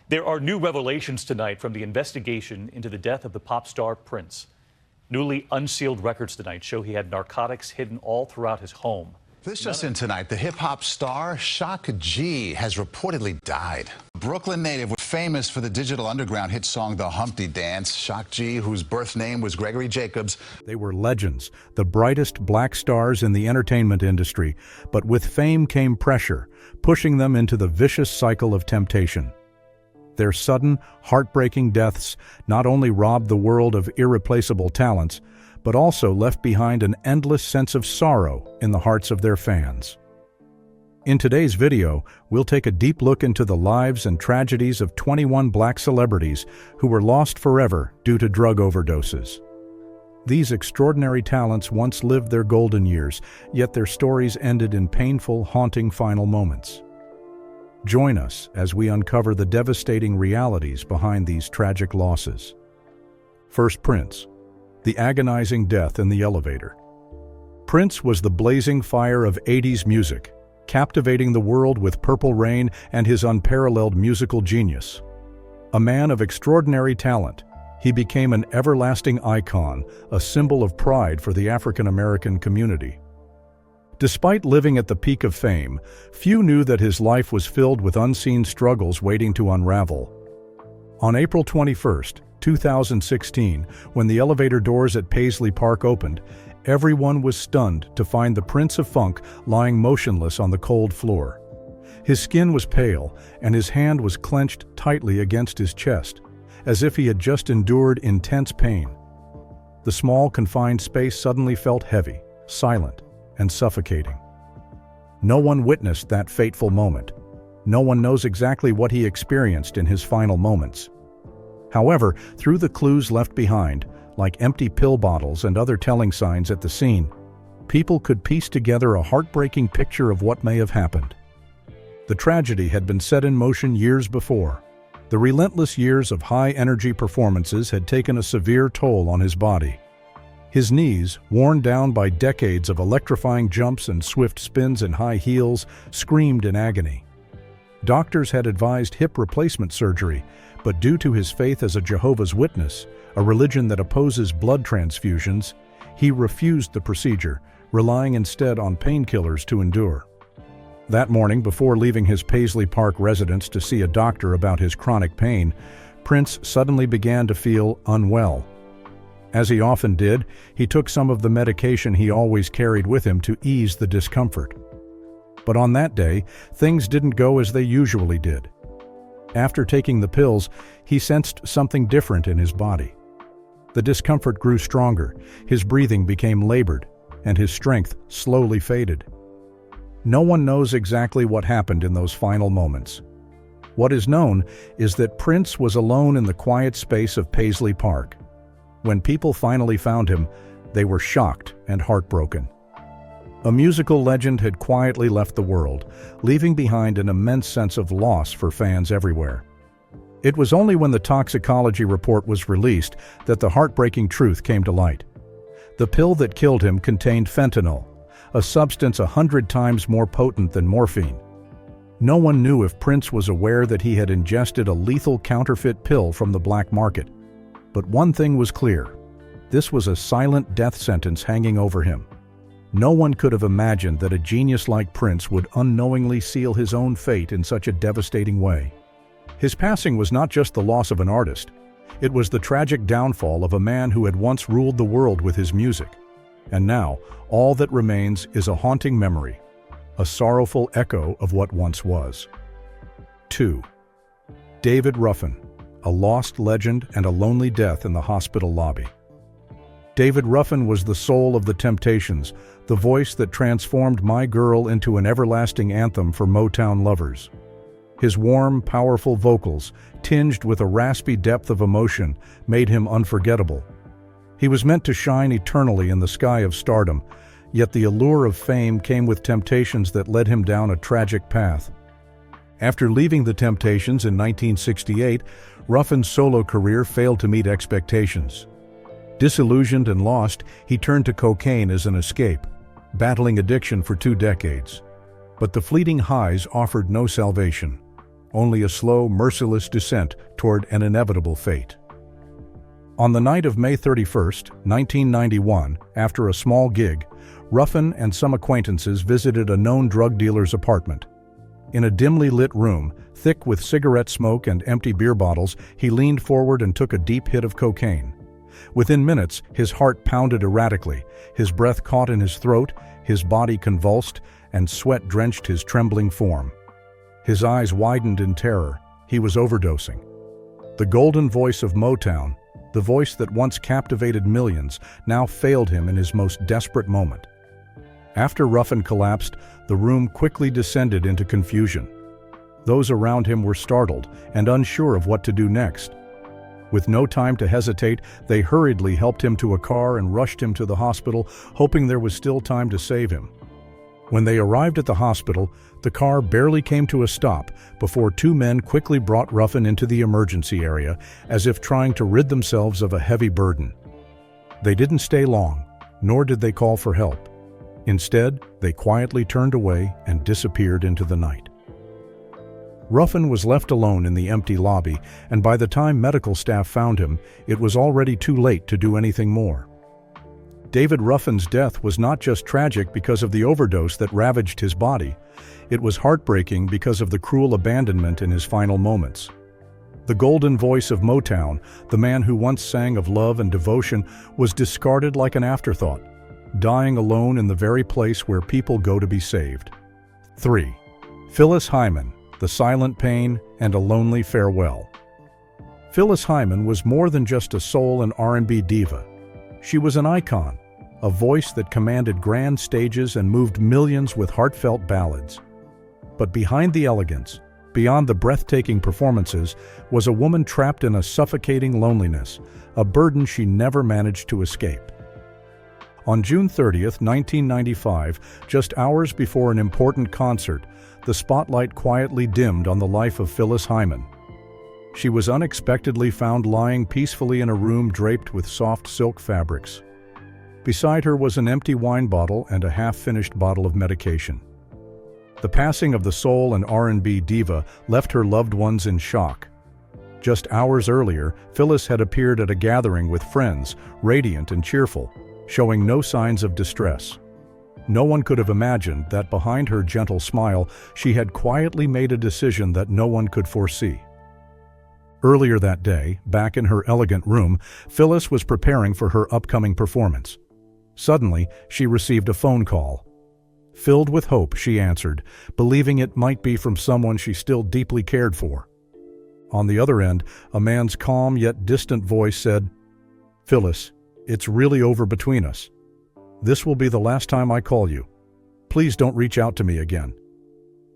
There are new revelations tonight from the investigation into the death of the pop star Prince. Newly unsealed records tonight show he had narcotics hidden all throughout his home. This just in tonight, the hip-hop star Shock G has reportedly died. Brooklyn native was famous for the Digital Underground hit song The Humpty Dance. Shock G, whose birth name was Gregory Jacobs. They were legends, the brightest black stars in the entertainment industry, but with fame came pressure, pushing them into the vicious cycle of temptation. Their sudden, heartbreaking deaths not only robbed the world of irreplaceable talents, but also left behind an endless sense of sorrow in the hearts of their fans. In today's video, we'll take a deep look into the lives and tragedies of 21 black celebrities who were lost forever due to drug overdoses. These extraordinary talents once lived their golden years, yet their stories ended in painful, haunting final moments. Join us as we uncover the devastating realities behind these tragic losses. First, Prince. The agonizing death in the elevator. Prince was the blazing fire of 80s music, captivating the world with Purple Rain and his unparalleled musical genius. A man of extraordinary talent, he became an everlasting icon, a symbol of pride for the African-American community. Despite living at the peak of fame, few knew that his life was filled with unseen struggles waiting to unravel. On April 21, 2016, when the elevator doors at Paisley Park opened, everyone was stunned to find the Prince of Funk lying motionless on the cold floor. His skin was pale, and his hand was clenched tightly against his chest, as if he had just endured intense pain. The small, confined space suddenly felt heavy, silent, and suffocating. No one witnessed that fateful moment. No one knows exactly what he experienced in his final moments. However, through the clues left behind, like empty pill bottles and other telling signs at the scene, people could piece together a heartbreaking picture of what may have happened. The tragedy had been set in motion years before. The relentless years of high-energy performances had taken a severe toll on his body. His knees, worn down by decades of electrifying jumps and swift spins in high heels, screamed in agony. Doctors had advised hip replacement surgery, but due to his faith as a Jehovah's Witness, a religion that opposes blood transfusions, he refused the procedure, relying instead on painkillers to endure. That morning, before leaving his Paisley Park residence to see a doctor about his chronic pain, Prince suddenly began to feel unwell. As he often did, he took some of the medication he always carried with him to ease the discomfort. But on that day, things didn't go as they usually did. After taking the pills, he sensed something different in his body. The discomfort grew stronger, his breathing became labored, and his strength slowly faded. No one knows exactly what happened in those final moments. What is known is that Prince was alone in the quiet space of Paisley Park. When people finally found him, they were shocked and heartbroken. A musical legend had quietly left the world, leaving behind an immense sense of loss for fans everywhere. It was only when the toxicology report was released that the heartbreaking truth came to light. The pill that killed him contained fentanyl, a substance 100 times more potent than morphine. No one knew if Prince was aware that he had ingested a lethal counterfeit pill from the black market. But one thing was clear. This was a silent death sentence hanging over him. No one could have imagined that a genius like Prince would unknowingly seal his own fate in such a devastating way. His passing was not just the loss of an artist. It was the tragic downfall of a man who had once ruled the world with his music. And now, all that remains is a haunting memory, a sorrowful echo of what once was. 2. David Ruffin, a lost legend and a lonely death in the hospital lobby. David Ruffin was the soul of the Temptations, the voice that transformed My Girl into an everlasting anthem for Motown lovers. His warm, powerful vocals, tinged with a raspy depth of emotion, made him unforgettable. He was meant to shine eternally in the sky of stardom, yet the allure of fame came with temptations that led him down a tragic path. After leaving the Temptations in 1968, Ruffin's solo career failed to meet expectations. Disillusioned and lost, he turned to cocaine as an escape, battling addiction for 2 decades. But the fleeting highs offered no salvation. only a slow, merciless descent toward an inevitable fate. On the night of May 31st, 1991, after a small gig, Ruffin and some acquaintances visited a known drug dealer's apartment. In a dimly lit room, thick with cigarette smoke and empty beer bottles, he leaned forward and took a deep hit of cocaine. Within minutes, his heart pounded erratically, his breath caught in his throat, his body convulsed, and sweat drenched his trembling form. His eyes widened in terror. He was overdosing. The golden voice of Motown, the voice that once captivated millions, now failed him in his most desperate moment. After Ruffin collapsed, the room quickly descended into confusion. Those around him were startled and unsure of what to do next. With no time to hesitate, they hurriedly helped him to a car and rushed him to the hospital, hoping there was still time to save him. When they arrived at the hospital, the car barely came to a stop before two men quickly brought Ruffin into the emergency area, as if trying to rid themselves of a heavy burden. They didn't stay long, nor did they call for help. Instead, they quietly turned away and disappeared into the night. Ruffin was left alone in the empty lobby, and by the time medical staff found him, it was already too late to do anything more. David Ruffin's death was not just tragic because of the overdose that ravaged his body. It was heartbreaking because of the cruel abandonment in his final moments. The golden voice of Motown, the man who once sang of love and devotion, was discarded like an afterthought, dying alone in the very place where people go to be saved. 3. Phyllis Hyman, The Silent Pain and a Lonely Farewell. Phyllis Hyman was more than just a soul and R&B diva. She was an icon, a voice that commanded grand stages and moved millions with heartfelt ballads. But behind the elegance, beyond the breathtaking performances, was a woman trapped in a suffocating loneliness, a burden she never managed to escape. On June 30th, 1995, just hours before an important concert, the spotlight quietly dimmed on the life of Phyllis Hyman. She was unexpectedly found lying peacefully in a room draped with soft silk fabrics. Beside her was an empty wine bottle and a half-finished bottle of medication. The passing of the soul and R&B diva left her loved ones in shock. Just hours earlier, Phyllis had appeared at a gathering with friends, radiant and cheerful, showing no signs of distress. No one could have imagined that behind her gentle smile, she had quietly made a decision that no one could foresee. Earlier that day, back in her elegant room, Phyllis was preparing for her upcoming performance. Suddenly, she received a phone call. Filled with hope, she answered, believing it might be from someone she still deeply cared for. On the other end, a man's calm yet distant voice said, "Phyllis, it's really over between us. This will be the last time I call you. Please don't reach out to me again."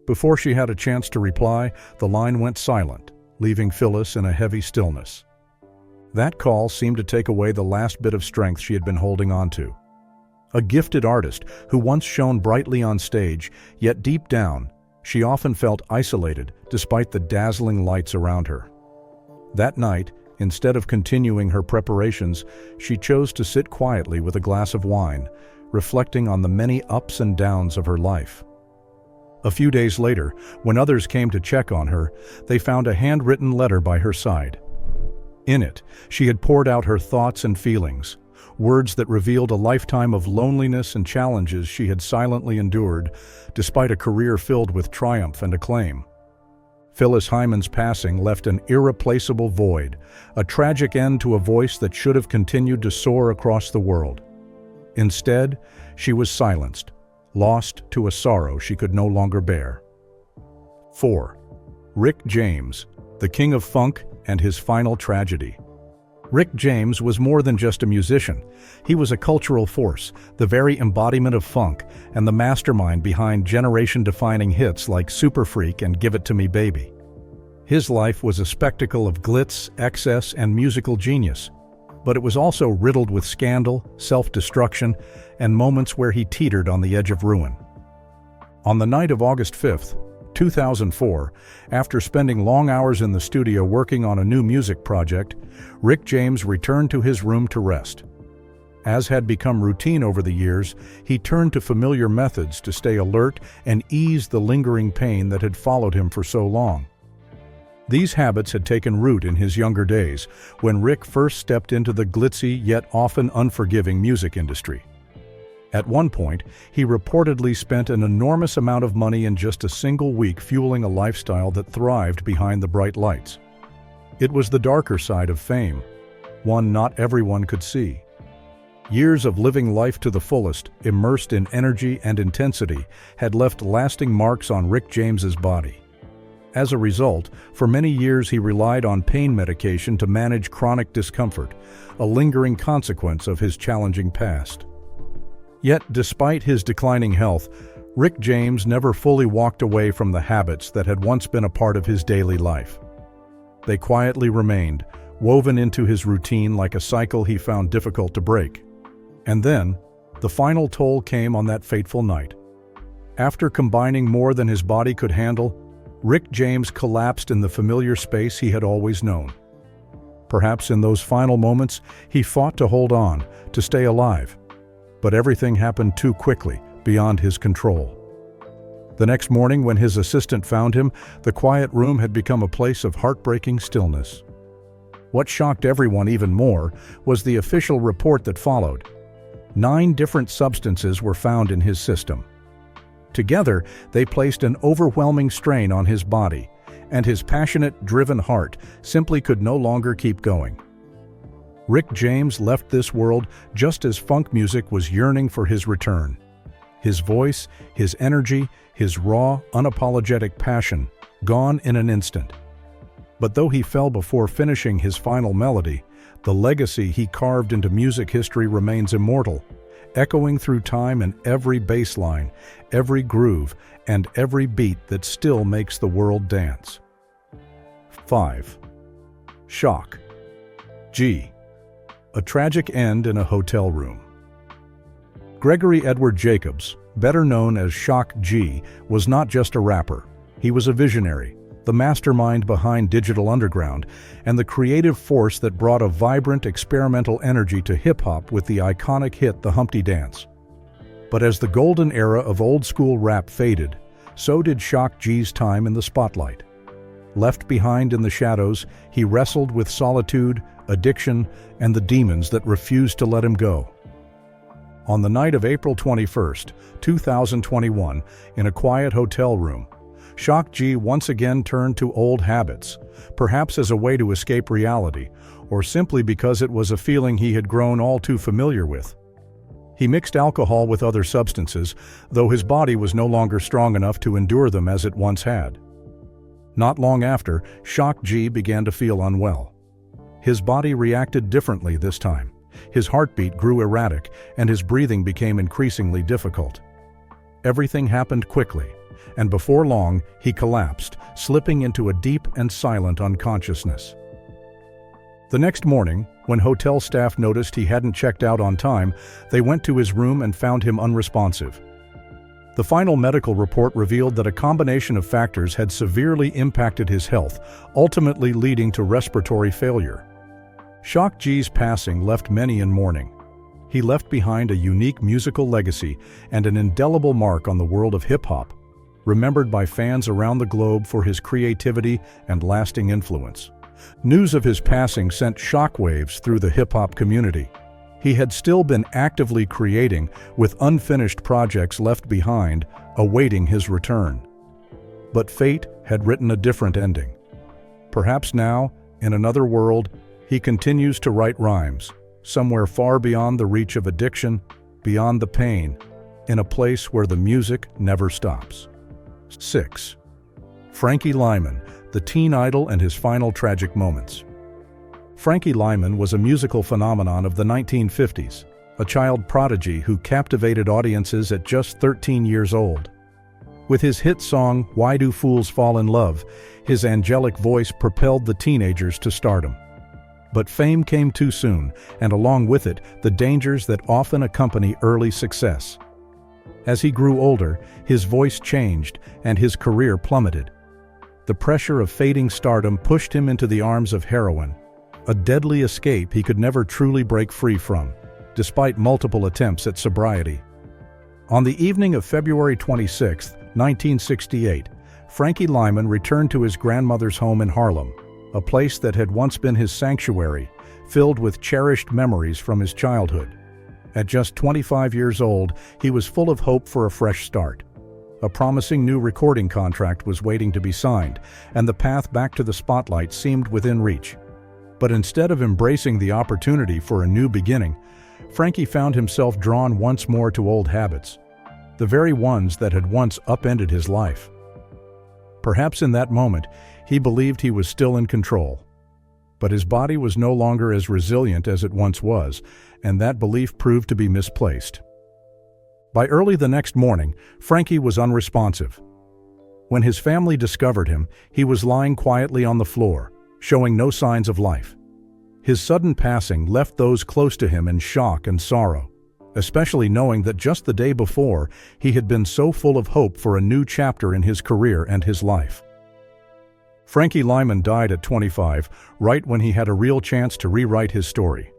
Before she had a chance to reply, the line went silent, leaving Phyllis in a heavy stillness. That call seemed to take away the last bit of strength she had been holding on to. A gifted artist who once shone brightly on stage, yet deep down, she often felt isolated despite the dazzling lights around her. That night, instead of continuing her preparations, she chose to sit quietly with a glass of wine, reflecting on the many ups and downs of her life. A few days later, when others came to check on her, they found a handwritten letter by her side. In it, she had poured out her thoughts and feelings, words that revealed a lifetime of loneliness and challenges she had silently endured, despite a career filled with triumph and acclaim. Phyllis Hyman's passing left an irreplaceable void, a tragic end to a voice that should have continued to soar across the world. Instead, she was silenced, lost to a sorrow she could no longer bear. 4. Rick James, the King of Funk and his final tragedy. Rick James was more than just a musician. He was a cultural force, the very embodiment of funk, and the mastermind behind generation-defining hits like Super Freak and Give It To Me Baby. His life was a spectacle of glitz, excess, and musical genius, but it was also riddled with scandal, self-destruction, and moments where he teetered on the edge of ruin. On the night of August 5th, 2004, after spending long hours in the studio working on a new music project, Rick James returned to his room to rest. As had become routine over the years, he turned to familiar methods to stay alert and ease the lingering pain that had followed him for so long. These habits had taken root in his younger days, when Rick first stepped into the glitzy yet often unforgiving music industry. At one point, he reportedly spent an enormous amount of money in just a single week fueling a lifestyle that thrived behind the bright lights. It was the darker side of fame, one not everyone could see. Years of living life to the fullest, immersed in energy and intensity, had left lasting marks on Rick James's body. As a result, for many years he relied on pain medication to manage chronic discomfort, a lingering consequence of his challenging past. Yet, despite his declining health, Rick James never fully walked away from the habits that had once been a part of his daily life. They quietly remained, woven into his routine like a cycle he found difficult to break. And then, the final toll came on that fateful night. After combining more than his body could handle, Rick James collapsed in the familiar space he had always known. Perhaps in those final moments, he fought to hold on, to stay alive. But everything happened too quickly, beyond his control. The next morning, when his assistant found him, the quiet room had become a place of heartbreaking stillness. What shocked everyone even more was the official report that followed. 9 different substances were found in his system. Together, they placed an overwhelming strain on his body, and his passionate, driven heart simply could no longer keep going. Rick James left this world just as funk music was yearning for his return. His voice, his energy, his raw, unapologetic passion, gone in an instant. But though he fell before finishing his final melody, the legacy he carved into music history remains immortal, echoing through time in every bass line, every groove, and every beat that still makes the world dance. 5. Shock G. A tragic end in a hotel room. Gregory Edward Jacobs, better known as Shock G, was not just a rapper. He was a visionary, the mastermind behind Digital Underground, and the creative force that brought a vibrant, experimental energy to hip-hop with the iconic hit The Humpty Dance. But as the golden era of old-school rap faded, so did Shock G's time in the spotlight. Left behind in the shadows, he wrestled with solitude, addiction, and the demons that refused to let him go. On the night of April 21, 2021, in a quiet hotel room, Shock G once again turned to old habits, perhaps as a way to escape reality, or simply because it was a feeling he had grown all too familiar with. He mixed alcohol with other substances, though his body was no longer strong enough to endure them as it once had. Not long after, Shock G began to feel unwell. His body reacted differently this time. His heartbeat grew erratic, and his breathing became increasingly difficult. Everything happened quickly, and before long, he collapsed, slipping into a deep and silent unconsciousness. The next morning, when hotel staff noticed he hadn't checked out on time, they went to his room and found him unresponsive. The final medical report revealed that a combination of factors had severely impacted his health, ultimately leading to respiratory failure. Shock G's passing left many in mourning. He left behind a unique musical legacy and an indelible mark on the world of hip-hop, remembered by fans around the globe for his creativity and lasting influence. News of his passing sent shockwaves through the hip-hop community. He had still been actively creating, with unfinished projects left behind, awaiting his return. But fate had written a different ending. Perhaps now, in another world, he continues to write rhymes, somewhere far beyond the reach of addiction, beyond the pain, in a place where the music never stops. 6. Frankie Lymon, the teen idol and his final tragic moments. Frankie Lymon was a musical phenomenon of the 1950s, a child prodigy who captivated audiences at just 13 years old. With his hit song, Why Do Fools Fall in Love, his angelic voice propelled the teenagers to stardom. But fame came too soon, and along with it, the dangers that often accompany early success. As he grew older, his voice changed and his career plummeted. The pressure of fading stardom pushed him into the arms of heroin, a deadly escape he could never truly break free from, despite multiple attempts at sobriety. On the evening of February 26, 1968, Frankie Lymon returned to his grandmother's home in Harlem, a place that had once been his sanctuary, filled with cherished memories from his childhood. At just 25 years old, he was full of hope for a fresh start. A promising new recording contract was waiting to be signed, and the path back to the spotlight seemed within reach. But instead of embracing the opportunity for a new beginning, Frankie found himself drawn once more to old habits, the very ones that had once upended his life. Perhaps in that moment, he believed he was still in control. But his body was no longer as resilient as it once was, and that belief proved to be misplaced. By early the next morning, Frankie was unresponsive. When his family discovered him, he was lying quietly on the floor, showing no signs of life. His sudden passing left those close to him in shock and sorrow, especially knowing that just the day before, he had been so full of hope for a new chapter in his career and his life. Frankie Lymon died at 25, right when he had a real chance to rewrite his story.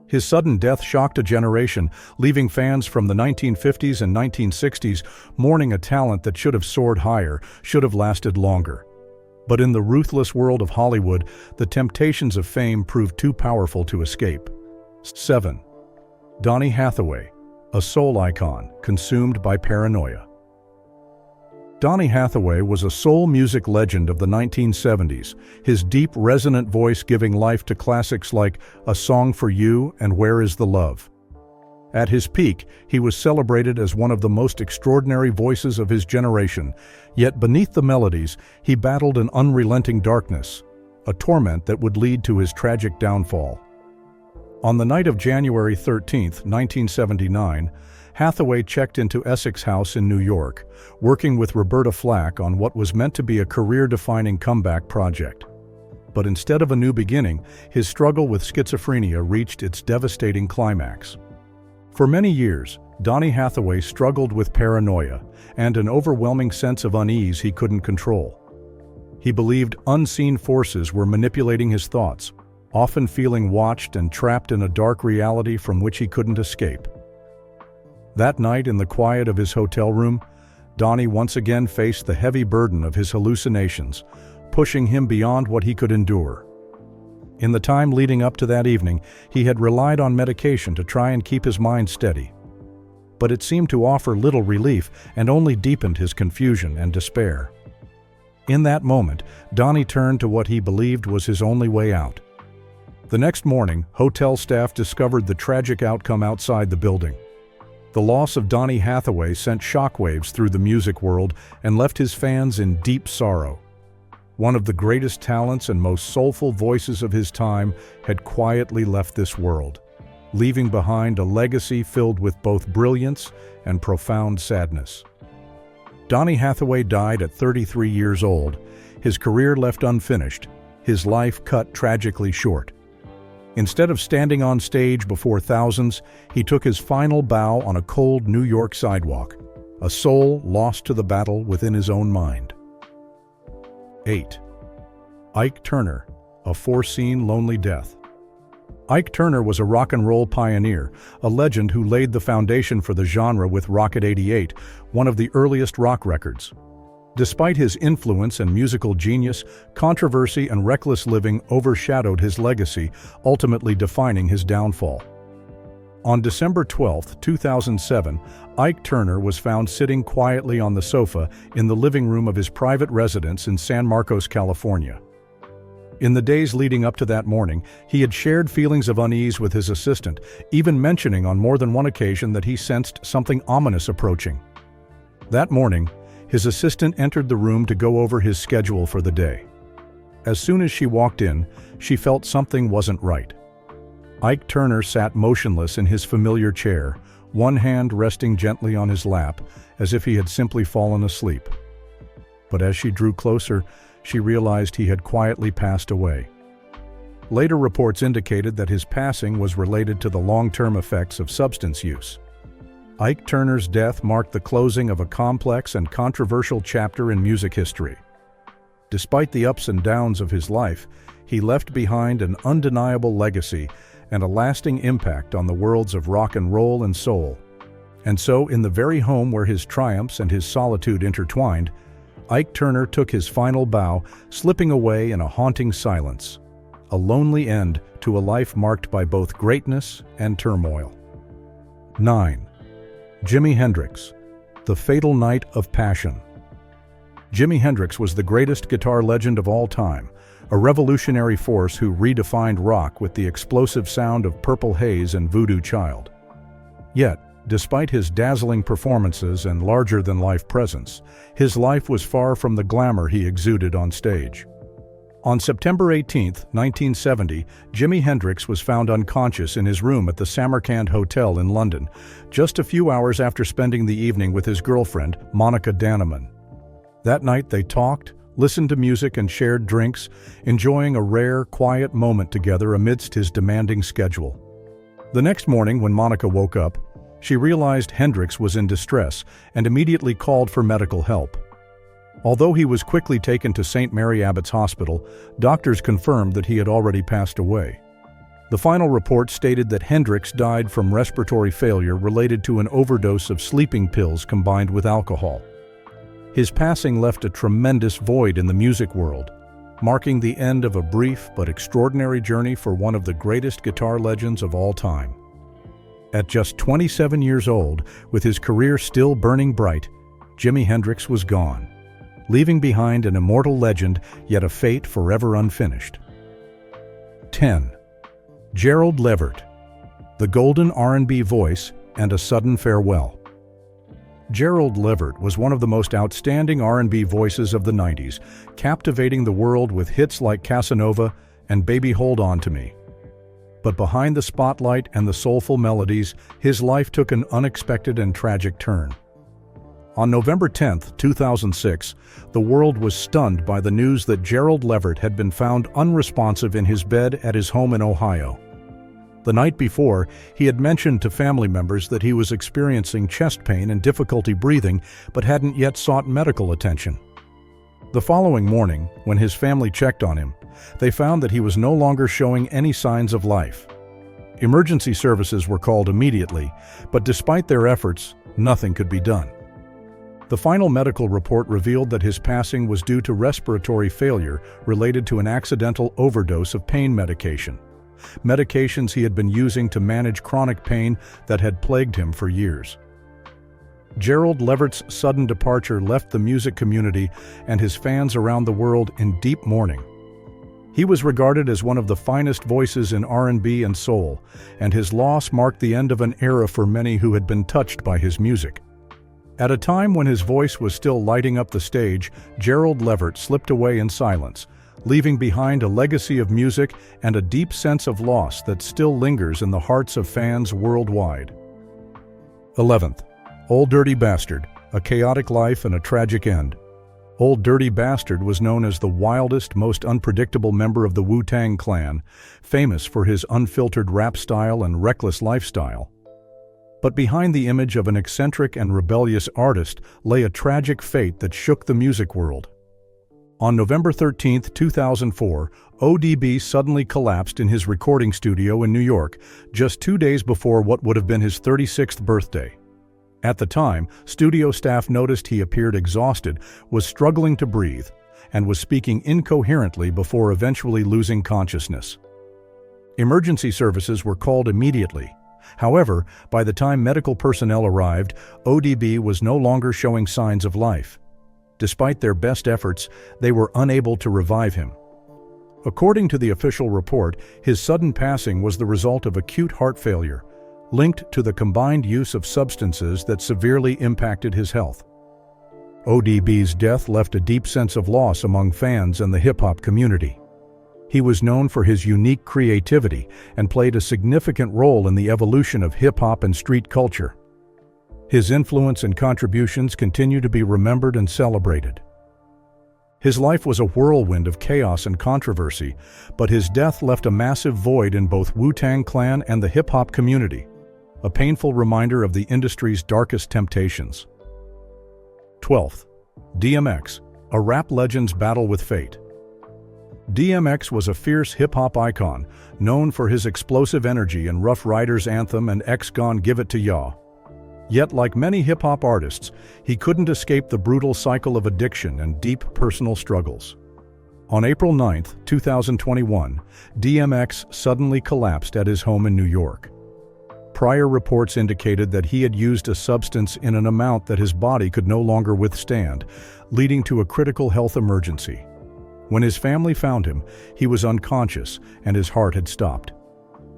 His sudden death shocked a generation, leaving fans from the 1950s and 1960s mourning a talent that should have soared higher, should have lasted longer. But in the ruthless world of Hollywood, the temptations of fame proved too powerful to escape. 7. Donny Hathaway, a soul icon, consumed by paranoia. Donny Hathaway was a soul music legend of the 1970s, his deep, resonant voice giving life to classics like A Song for You and Where Is the Love. At his peak, he was celebrated as one of the most extraordinary voices of his generation, yet beneath the melodies, he battled an unrelenting darkness, a torment that would lead to his tragic downfall. On the night of January 13, 1979, Hathaway checked into Essex House in New York, working with Roberta Flack on what was meant to be a career-defining comeback project. But instead of a new beginning, his struggle with schizophrenia reached its devastating climax. For many years, Donny Hathaway struggled with paranoia and an overwhelming sense of unease he couldn't control. He believed unseen forces were manipulating his thoughts, often feeling watched and trapped in a dark reality from which he couldn't escape. That night, in the quiet of his hotel room, Donny once again faced the heavy burden of his hallucinations, pushing him beyond what he could endure. In the time leading up to that evening, he had relied on medication to try and keep his mind steady. But it seemed to offer little relief and only deepened his confusion and despair. In that moment, Donny turned to what he believed was his only way out. The next morning, hotel staff discovered the tragic outcome outside the building. The loss of Donny Hathaway sent shockwaves through the music world and left his fans in deep sorrow. One of the greatest talents and most soulful voices of his time had quietly left this world, leaving behind a legacy filled with both brilliance and profound sadness. Donny Hathaway died at 33 years old, his career left unfinished, his life cut tragically short. Instead of standing on stage before thousands, he took his final bow on a cold New York sidewalk, a soul lost to the battle within his own mind. 8. Ike Turner, a foreseen lonely death. Ike Turner was a rock and roll pioneer, a legend who laid the foundation for the genre with Rocket 88, one of the earliest rock records. Despite his influence and musical genius, controversy and reckless living overshadowed his legacy, ultimately defining his downfall. On December 12, 2007, Ike Turner was found sitting quietly on the sofa in the living room of his private residence in San Marcos, California. In the days leading up to that morning, he had shared feelings of unease with his assistant, even mentioning on more than one occasion that he sensed something ominous approaching. That morning, his assistant entered the room to go over his schedule for the day. As soon as she walked in, she felt something wasn't right. Ike Turner sat motionless in his familiar chair, one hand resting gently on his lap, as if he had simply fallen asleep. But as she drew closer, she realized he had quietly passed away. Later reports indicated that his passing was related to the long-term effects of substance use. Ike Turner's death marked the closing of a complex and controversial chapter in music history. Despite the ups and downs of his life, he left behind an undeniable legacy and a lasting impact on the worlds of rock and roll and soul. And so, in the very home where his triumphs and his solitude intertwined, Ike Turner took his final bow, slipping away in a haunting silence. A lonely end to a life marked by both greatness and turmoil. 9. Jimi Hendrix, the fatal night of passion. Jimi Hendrix was the greatest guitar legend of all time, a revolutionary force who redefined rock with the explosive sound of Purple Haze and Voodoo Child. Yet, despite his dazzling performances and larger-than-life presence, his life was far from the glamour he exuded on stage. On September 18, 1970, Jimi Hendrix was found unconscious in his room at the Samarkand Hotel in London, just a few hours after spending the evening with his girlfriend, Monica Dannemann. That night they talked, listened to music and shared drinks, enjoying a rare, quiet moment together amidst his demanding schedule. The next morning, when Monica woke up, she realized Hendrix was in distress and immediately called for medical help. Although he was quickly taken to St. Mary Abbott's Hospital, doctors confirmed that he had already passed away. The final report stated that Hendrix died from respiratory failure related to an overdose of sleeping pills combined with alcohol. His passing left a tremendous void in the music world, marking the end of a brief but extraordinary journey for one of the greatest guitar legends of all time. At just 27 years old, with his career still burning bright, Jimi Hendrix was gone, leaving behind an immortal legend, yet a fate forever unfinished. 10. Gerald Levert, the golden R&B voice and a sudden farewell. Gerald Levert was one of the most outstanding R&B voices of the 90s, captivating the world with hits like Casanova and Baby Hold On to Me. But behind the spotlight and the soulful melodies, his life took an unexpected and tragic turn. On November 10, 2006, the world was stunned by the news that Gerald Levert had been found unresponsive in his bed at his home in Ohio. The night before, he had mentioned to family members that he was experiencing chest pain and difficulty breathing, but hadn't yet sought medical attention. The following morning, when his family checked on him, they found that he was no longer showing any signs of life. Emergency services were called immediately, but despite their efforts, nothing could be done. The final medical report revealed that his passing was due to respiratory failure related to an accidental overdose of pain medication. Medications he had been using to manage chronic pain that had plagued him for years. Gerald Levert's sudden departure left the music community and his fans around the world in deep mourning. He was regarded as one of the finest voices in R&B and soul, and his loss marked the end of an era for many who had been touched by his music. At a time when his voice was still lighting up the stage, Gerald Levert slipped away in silence, leaving behind a legacy of music and a deep sense of loss that still lingers in the hearts of fans worldwide. 11th. Old Dirty Bastard, a chaotic life and a tragic end. Old Dirty Bastard was known as the wildest, most unpredictable member of the Wu-Tang Clan, famous for his unfiltered rap style and reckless lifestyle. But behind the image of an eccentric and rebellious artist lay a tragic fate that shook the music world. On November 13, 2004, ODB suddenly collapsed in his recording studio in New York, just 2 days before what would have been his 36th birthday. At the time, studio staff noticed he appeared exhausted, was struggling to breathe, and was speaking incoherently before eventually losing consciousness. Emergency services were called immediately. However, by the time medical personnel arrived, ODB was no longer showing signs of life. Despite their best efforts, they were unable to revive him. According to the official report, his sudden passing was the result of acute heart failure, linked to the combined use of substances that severely impacted his health. ODB's death left a deep sense of loss among fans and the hip-hop community. He was known for his unique creativity and played a significant role in the evolution of hip-hop and street culture. His influence and contributions continue to be remembered and celebrated. His life was a whirlwind of chaos and controversy, but his death left a massive void in both Wu-Tang Clan and the hip-hop community, a painful reminder of the industry's darkest temptations. 12th. DMX, a rap legend's battle with fate. DMX was a fierce hip-hop icon, known for his explosive energy and Rough Riders anthem and X Gon Give It to Ya. Yet, like many hip-hop artists, he couldn't escape the brutal cycle of addiction and deep personal struggles. On April 9, 2021, DMX suddenly collapsed at his home in New York. Prior reports indicated that he had used a substance in an amount that his body could no longer withstand, leading to a critical health emergency. When his family found him, he was unconscious and his heart had stopped.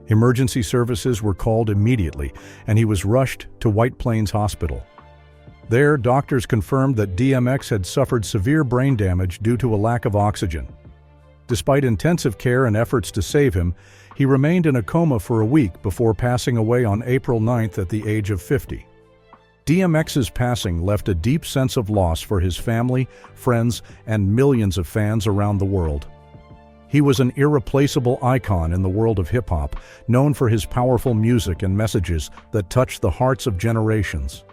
Emergency services were called immediately, and he was rushed to White Plains Hospital. There, doctors confirmed that DMX had suffered severe brain damage due to a lack of oxygen. Despite intensive care and efforts to save him, he remained in a coma for a week before passing away on April 9th at the age of 50. DMX's passing left a deep sense of loss for his family, friends, and millions of fans around the world. He was an irreplaceable icon in the world of hip-hop, known for his powerful music and messages that touched the hearts of generations.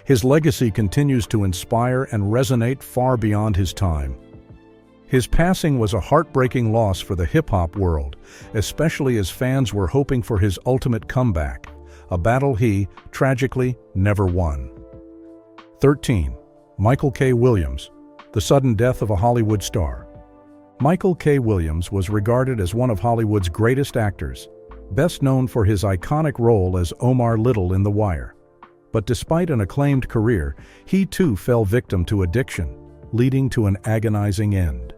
His legacy continues to inspire and resonate far beyond his time. His passing was a heartbreaking loss for the hip-hop world, especially as fans were hoping for his ultimate comeback, a battle he, tragically, never won. 13. Michael K. Williams, the sudden death of a Hollywood star. Michael K. Williams was regarded as one of Hollywood's greatest actors, best known for his iconic role as Omar Little in The Wire. But despite an acclaimed career, he too fell victim to addiction, leading to an agonizing end.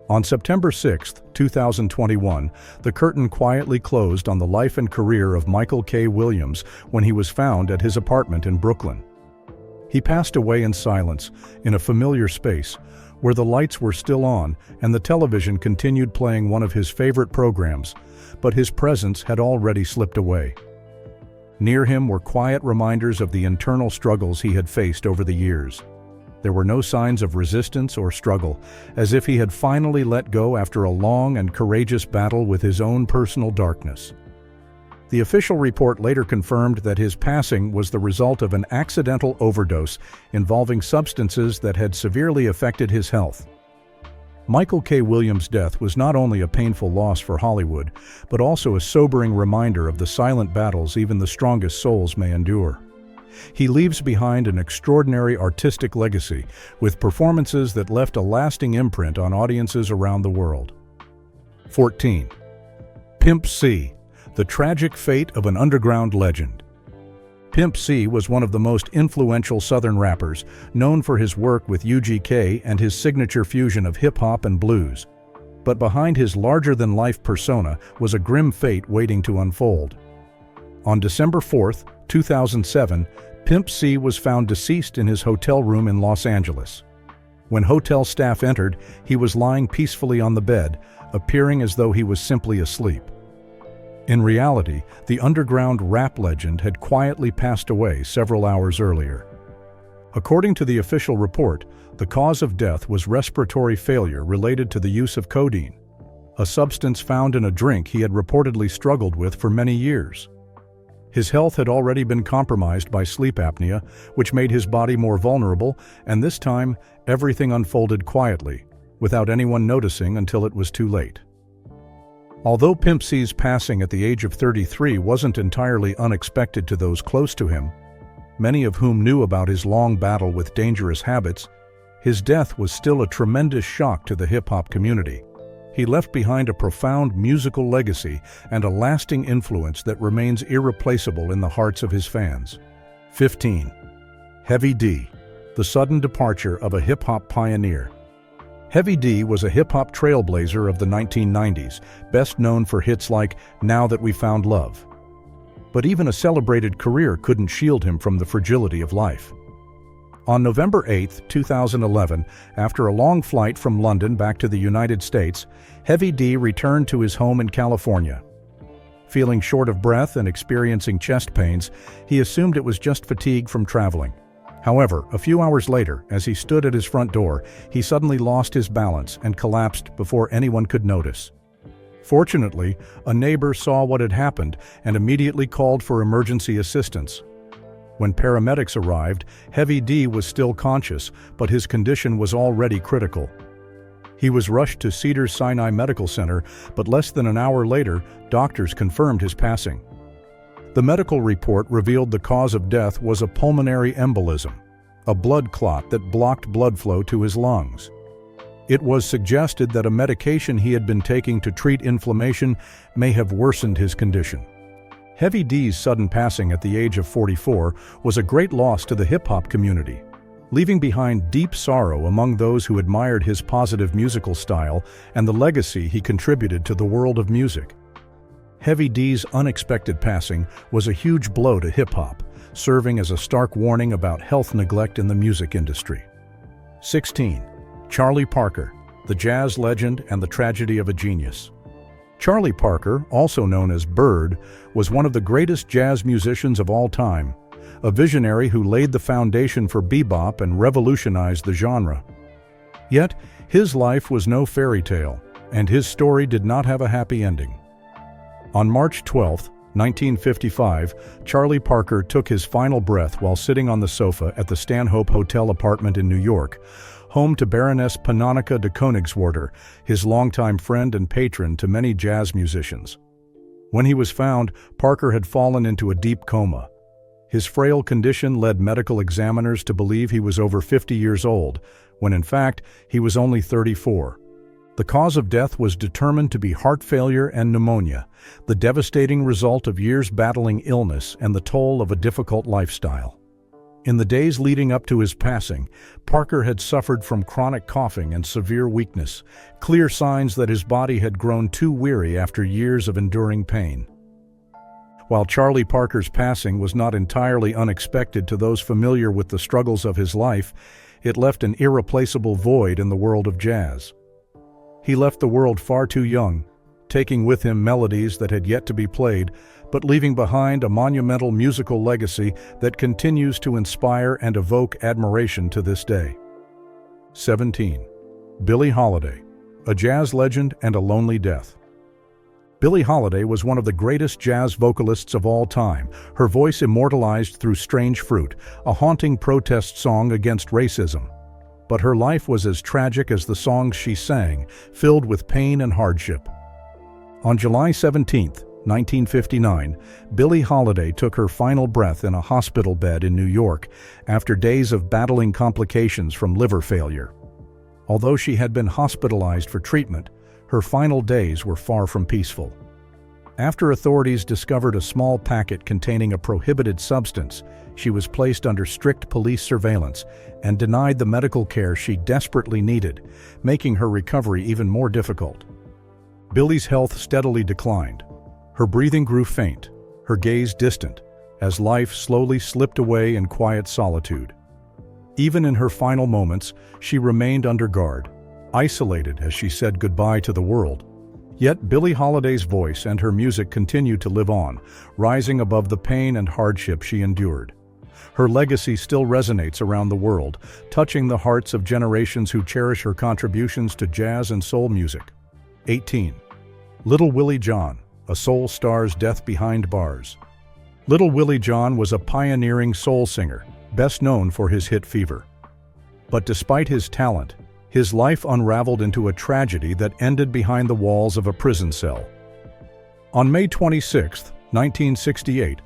On September 6, 2021, the curtain quietly closed on the life and career of Michael K. Williams when he was found at his apartment in Brooklyn. He passed away in silence, in a familiar space, where the lights were still on and the television continued playing one of his favorite programs, but his presence had already slipped away. Near him were quiet reminders of the internal struggles he had faced over the years. There were no signs of resistance or struggle, as if he had finally let go after a long and courageous battle with his own personal darkness. The official report later confirmed that his passing was the result of an accidental overdose involving substances that had severely affected his health. Michael K. Williams' death was not only a painful loss for Hollywood, but also a sobering reminder of the silent battles even the strongest souls may endure. He leaves behind an extraordinary artistic legacy, with performances that left a lasting imprint on audiences around the world. 14. Pimp C, the tragic fate of an underground legend. Pimp C was one of the most influential Southern rappers, known for his work with UGK and his signature fusion of hip-hop and blues. But behind his larger-than-life persona was a grim fate waiting to unfold. On December 4, 2007, Pimp C was found deceased in his hotel room in Los Angeles. When hotel staff entered, he was lying peacefully on the bed, appearing as though he was simply asleep. In reality, the underground rap legend had quietly passed away several hours earlier. According to the official report, the cause of death was respiratory failure related to the use of codeine, a substance found in a drink he had reportedly struggled with for many years. His health had already been compromised by sleep apnea, which made his body more vulnerable, and this time, everything unfolded quietly, without anyone noticing until it was too late. Although Pimp C's passing at the age of 33 wasn't entirely unexpected to those close to him, many of whom knew about his long battle with dangerous habits, his death was still a tremendous shock to the hip-hop community. He left behind a profound musical legacy and a lasting influence that remains irreplaceable in the hearts of his fans. 15. Heavy D, the sudden departure of a hip-hop pioneer. Heavy D was a hip-hop trailblazer of the 1990s, best known for hits like Now That We Found Love. But even a celebrated career couldn't shield him from the fragility of life. On November 8, 2011, after a long flight from London back to the United States, Heavy D returned to his home in California. Feeling short of breath and experiencing chest pains, he assumed it was just fatigue from traveling. However, a few hours later, as he stood at his front door, he suddenly lost his balance and collapsed before anyone could notice. Fortunately, a neighbor saw what had happened and immediately called for emergency assistance. When paramedics arrived, Heavy D was still conscious, but his condition was already critical. He was rushed to Cedars-Sinai Medical Center, but less than an hour later, doctors confirmed his passing. The medical report revealed the cause of death was a pulmonary embolism, a blood clot that blocked blood flow to his lungs. It was suggested that a medication he had been taking to treat inflammation may have worsened his condition. Heavy D's sudden passing at the age of 44 was a great loss to the hip-hop community, leaving behind deep sorrow among those who admired his positive musical style and the legacy he contributed to the world of music. Heavy D's unexpected passing was a huge blow to hip-hop, serving as a stark warning about health neglect in the music industry. 16. Charlie Parker, the jazz legend and the tragedy of a genius. Charlie Parker, also known as Bird, was one of the greatest jazz musicians of all time, a visionary who laid the foundation for bebop and revolutionized the genre. Yet, his life was no fairy tale, and his story did not have a happy ending. On March 12, 1955, Charlie Parker took his final breath while sitting on the sofa at the Stanhope Hotel apartment in New York, home to Baroness Panonica de Koenigswarter, his longtime friend and patron to many jazz musicians. When he was found, Parker had fallen into a deep coma. His frail condition led medical examiners to believe he was over 50 years old, when in fact he was only 34. The cause of death was determined to be heart failure and pneumonia, the devastating result of years battling illness and the toll of a difficult lifestyle. In the days leading up to his passing, Parker had suffered from chronic coughing and severe weakness, clear signs that his body had grown too weary after years of enduring pain. While Charlie Parker's passing was not entirely unexpected to those familiar with the struggles of his life, it left an irreplaceable void in the world of jazz. He left the world far too young, taking with him melodies that had yet to be played, but leaving behind a monumental musical legacy that continues to inspire and evoke admiration to this day. 17. Billie Holiday, a jazz legend and a lonely death. Billie Holiday was one of the greatest jazz vocalists of all time, her voice immortalized through Strange Fruit, a haunting protest song against racism. But her life was as tragic as the songs she sang, filled with pain and hardship. On July 17, 1959, Billie Holiday took her final breath in a hospital bed in New York after days of battling complications from liver failure. Although she had been hospitalized for treatment, her final days were far from peaceful. After authorities discovered a small packet containing a prohibited substance, she was placed under strict police surveillance and denied the medical care she desperately needed, making her recovery even more difficult. Billie's health steadily declined. Her breathing grew faint, her gaze distant, as life slowly slipped away in quiet solitude. Even in her final moments, she remained under guard, isolated as she said goodbye to the world. Yet Billie Holiday's voice and her music continued to live on, rising above the pain and hardship she endured. Her legacy still resonates around the world, touching the hearts of generations who cherish her contributions to jazz and soul music. 18. Little Willie John, a soul star's death behind bars. Little Willie John was a pioneering soul singer, best known for his hit Fever. But despite his talent, his life unraveled into a tragedy that ended behind the walls of a prison cell. On May 26, 1968,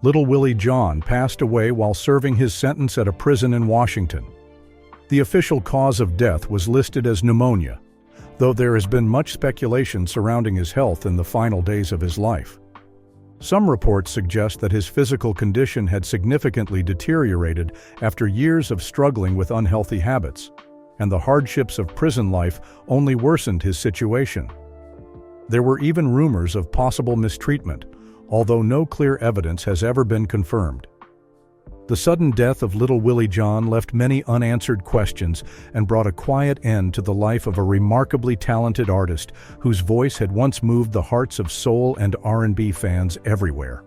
Little Willie John passed away while serving his sentence at a prison in Washington. The official cause of death was listed as pneumonia, though there has been much speculation surrounding his health in the final days of his life. Some reports suggest that his physical condition had significantly deteriorated after years of struggling with unhealthy habits, and the hardships of prison life only worsened his situation. There were even rumors of possible mistreatment, although no clear evidence has ever been confirmed. The sudden death of Little Willie John left many unanswered questions and brought a quiet end to the life of a remarkably talented artist whose voice had once moved the hearts of soul and R&B fans everywhere.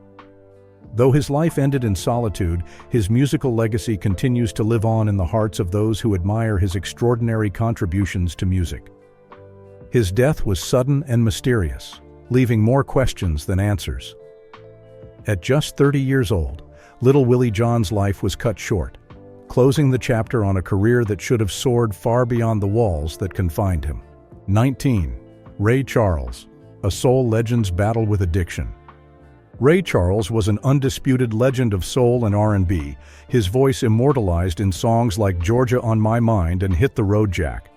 Though his life ended in solitude, his musical legacy continues to live on in the hearts of those who admire his extraordinary contributions to music. His death was sudden and mysterious, leaving more questions than answers. At just 30 years old, Little Willie John's life was cut short, closing the chapter on a career that should have soared far beyond the walls that confined him. 19. Ray Charles, a soul legend's battle with addiction. Ray Charles was an undisputed legend of soul and R&B, his voice immortalized in songs like Georgia on My Mind and Hit the Road Jack.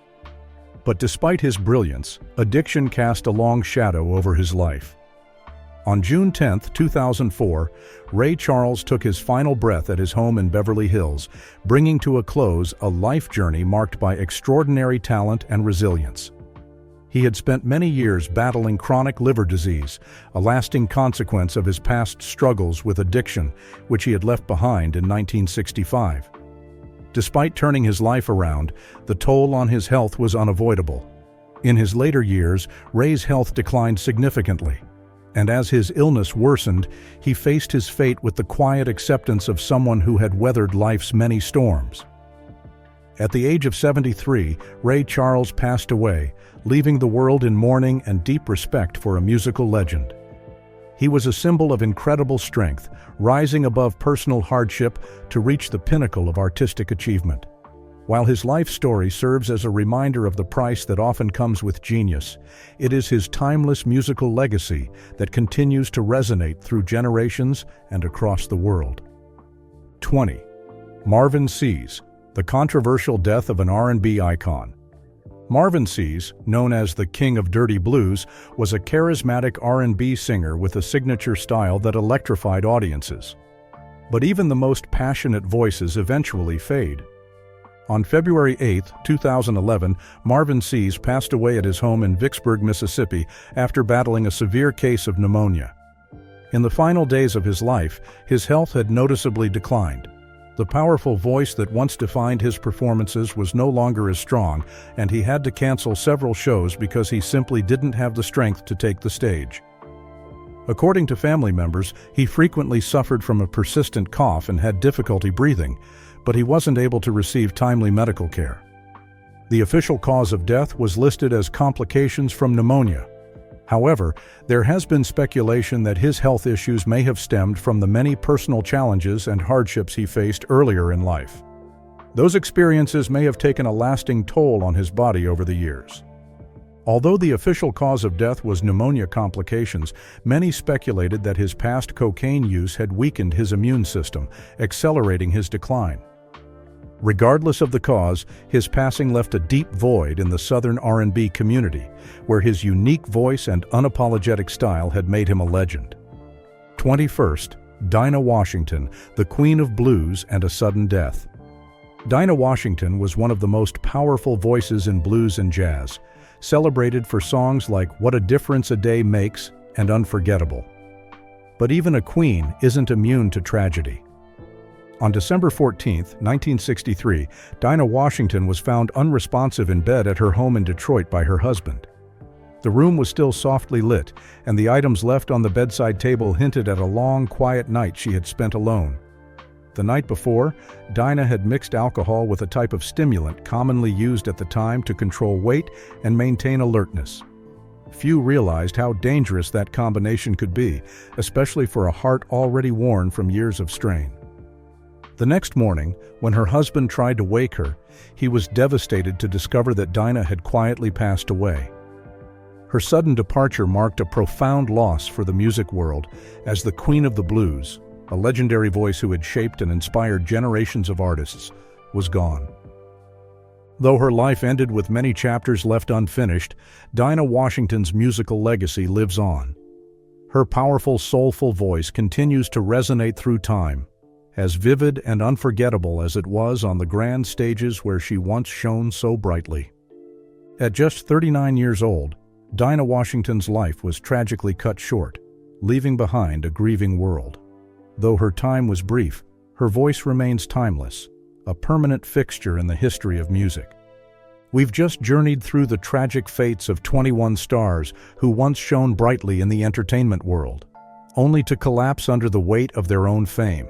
But despite his brilliance, addiction cast a long shadow over his life. On June 10, 2004, Ray Charles took his final breath at his home in Beverly Hills, bringing to a close a life journey marked by extraordinary talent and resilience. He had spent many years battling chronic liver disease, a lasting consequence of his past struggles with addiction, which he had left behind in 1965. Despite turning his life around, the toll on his health was unavoidable. In his later years, Ray's health declined significantly, and as his illness worsened, he faced his fate with the quiet acceptance of someone who had weathered life's many storms. At the age of 73, Ray Charles passed away, leaving the world in mourning and deep respect for a musical legend. He was a symbol of incredible strength, rising above personal hardship to reach the pinnacle of artistic achievement. While his life story serves as a reminder of the price that often comes with genius, it is his timeless musical legacy that continues to resonate through generations and across the world. 20. Marvin Sease, the controversial death of an R&B icon. Marvin Sease, known as the King of Dirty Blues, was a charismatic R&B singer with a signature style that electrified audiences. But even the most passionate voices eventually fade. On February 8, 2011, Marvin Sease passed away at his home in Vicksburg, Mississippi, after battling a severe case of pneumonia. In the final days of his life, his health had noticeably declined. The powerful voice that once defined his performances was no longer as strong, and he had to cancel several shows because he simply didn't have the strength to take the stage. According to family members, he frequently suffered from a persistent cough and had difficulty breathing, but he wasn't able to receive timely medical care. The official cause of death was listed as complications from pneumonia. However, there has been speculation that his health issues may have stemmed from the many personal challenges and hardships he faced earlier in life. Those experiences may have taken a lasting toll on his body over the years. Although the official cause of death was pneumonia complications, many speculated that his past cocaine use had weakened his immune system, accelerating his decline. Regardless of the cause, his passing left a deep void in the Southern R&B community, where his unique voice and unapologetic style had made him a legend. 21st, Dinah Washington, the Queen of Blues and a Sudden Death. Dinah Washington was one of the most powerful voices in blues and jazz, celebrated for songs like What a Difference a Day Makes and Unforgettable. But even a queen isn't immune to tragedy. On December 14, 1963, Dinah Washington was found unresponsive in bed at her home in Detroit by her husband. The room was still softly lit, and the items left on the bedside table hinted at a long, quiet night she had spent alone. The night before, Dinah had mixed alcohol with a type of stimulant commonly used at the time to control weight and maintain alertness. Few realized how dangerous that combination could be, especially for a heart already worn from years of strain. The next morning, when her husband tried to wake her, he was devastated to discover that Dinah had quietly passed away. Her sudden departure marked a profound loss for the music world, as the Queen of the Blues, a legendary voice who had shaped and inspired generations of artists, was gone. Though her life ended with many chapters left unfinished, Dinah Washington's musical legacy lives on. Her powerful, soulful voice continues to resonate through time, as vivid and unforgettable as it was on the grand stages where she once shone so brightly. At just 39 years old, Dinah Washington's life was tragically cut short, leaving behind a grieving world. Though her time was brief, her voice remains timeless, a permanent fixture in the history of music. We've just journeyed through the tragic fates of 21 stars who once shone brightly in the entertainment world, only to collapse under the weight of their own fame.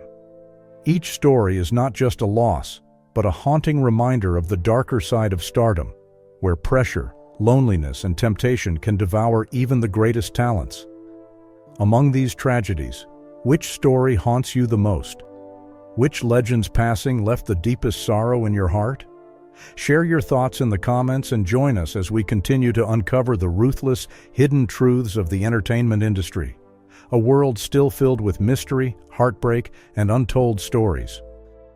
Each story is not just a loss, but a haunting reminder of the darker side of stardom, where pressure, loneliness, and temptation can devour even the greatest talents. Among these tragedies, which story haunts you the most? Which legend's passing left the deepest sorrow in your heart? Share your thoughts in the comments and join us as we continue to uncover the ruthless, hidden truths of the entertainment industry. a world still filled with mystery, heartbreak, and untold stories.